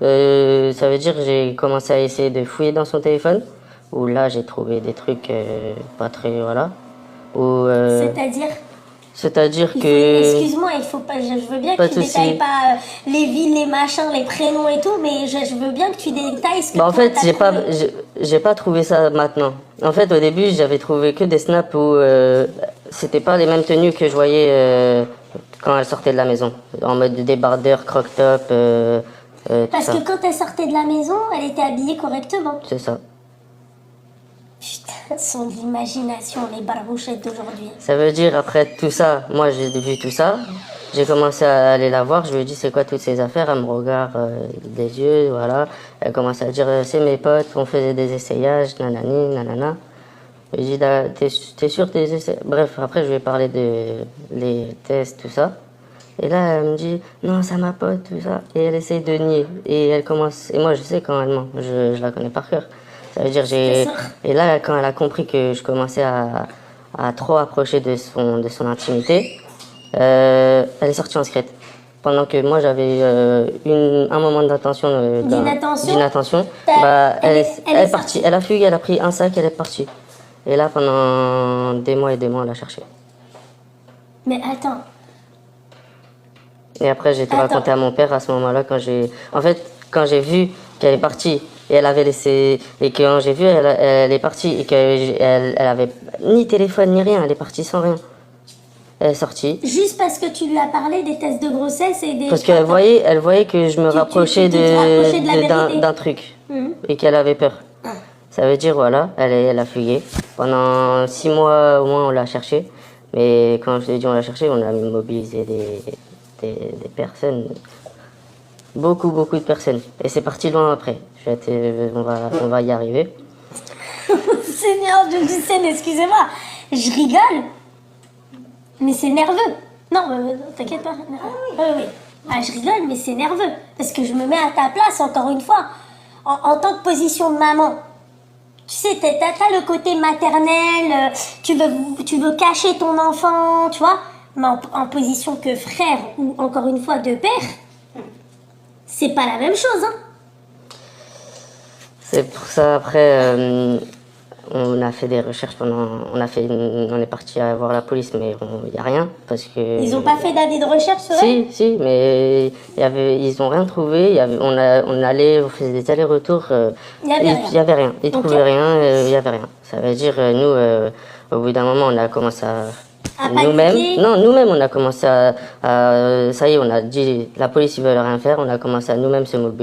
Ça veut dire que j'ai commencé à essayer de fouiller dans son téléphone, où là j'ai trouvé des trucs pas très, voilà. C'est-à-dire, C'est-à-dire que... excuse-moi, il faut pas, je veux bien Pas que de tu souci. détailles pas les villes, les machins, les prénoms et tout, mais je veux bien que tu détailles ce que Bah en toi, fait, t'as trouvé. j'ai pas trouvé ça maintenant. En fait, au début, j'avais trouvé que des snaps où c'était pas les mêmes tenues que je voyais quand elle sortait de la maison. En mode débardeur, croc-top, tout Parce ça. que quand elle sortait de la maison, elle était habillée correctement. C'est ça. Putain, son imagination, les barbouchettes d'aujourd'hui. Ça veut dire, après tout ça, moi j'ai vu tout ça, j'ai commencé à aller la voir, je lui ai dit c'est quoi toutes ces affaires, elle me regarde des yeux, voilà. Elle commence à dire c'est mes potes, on faisait des essayages, nanani, nanana. Je lui ai dit t'es sûr des essayages? Bref, après je lui ai parlé de les tests, tout ça. Et là elle me dit non c'est ma pote, tout ça. Et elle essaye de nier. Et elle commence, et moi je sais quand elle ment, je la connais par cœur. Ça veut dire j'ai... Et là quand elle a compris que je commençais à trop approcher de son intimité, elle est sortie en secrète. Pendant que moi j'avais un moment d'attention, d'inattention, bah, elle est partie. Elle a fui, elle a pris un sac, elle est partie. Et là pendant des mois et des mois, elle a cherché. Mais attends, Et après j'ai tout raconté à mon père à ce moment-là quand j'ai vu qu'elle est partie et elle avait laissé et quand j'ai vu elle est partie et qu'elle elle avait ni téléphone ni rien, elle est partie sans rien. Elle est sortie. juste parce que tu lui as parlé des tests de grossesse et des... Parce qu'elle voyait que je me rapprochais d'un truc et qu'elle avait peur. Ça veut dire, voilà, elle a fugué. Pendant 6 mois au moins, on l'a cherchée. Mais quand je t'ai dit on l'a cherchée, on a mobilisé des personnes. Beaucoup de personnes. Et c'est parti loin après. On va y arriver. Seigneur Dieu du ciel, excusez-moi, je rigole, mais c'est nerveux. Non, t'inquiète pas. Oui. Ah, je rigole, mais c'est nerveux. Parce que je me mets à ta place, encore une fois, en tant que position de maman. Tu sais, t'as le côté maternel, tu veux cacher ton enfant, tu vois. Mais en position que frère ou encore une fois de père, c'est pas la même chose, hein. C'est pour ça, après, on a fait des recherches on est parti à voir la police, mais il n'y a rien, parce que... Ils ont pas fait d'avis de recherche sur elle? Si, mais ils ont rien trouvé, on faisait des allers-retours, Il y avait rien. Ils trouvaient rien, il y avait rien. Ça veut dire, nous, au bout d'un moment, on a commencé à... Nous-mêmes, on a commencé ça y est, on a dit, la police, ils veulent rien faire, on a commencé à nous-mêmes se mobiliser.